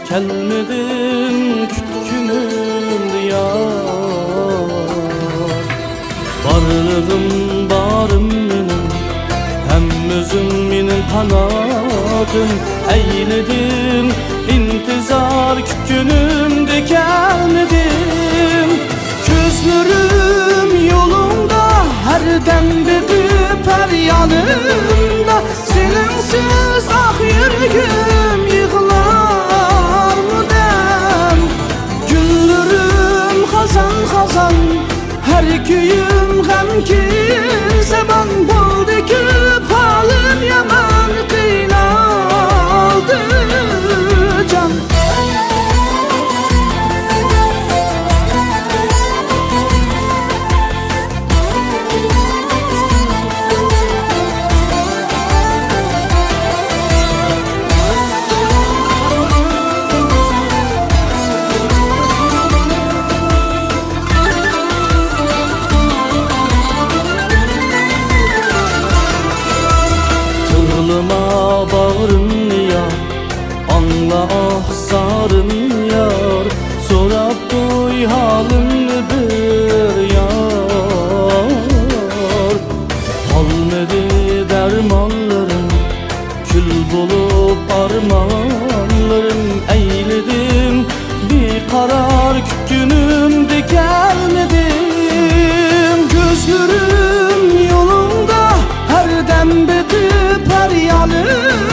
Kelmedin kütkünüm diyar. Varlığım barım benim, hem özüm benim kanatım. Eyledim intizar kütkünümde gelmedim. Gözlerim yolunda, her demde düper yanımda. Seninsiz ah yüreğim yığılar mı dem? Günlerim hazan hazan, her köyüm gemkin zaman buldu ki palim yaman kıyналdı can. Bağrım yar, anla ah sarım yar. Sorap duy halımı bir yar. Kalmadı dermanlarım, kül bulup armanlarım. Eyledim bir karar kütkünümde gelmedim. Gözlerim yolunda, her demde düper yanım.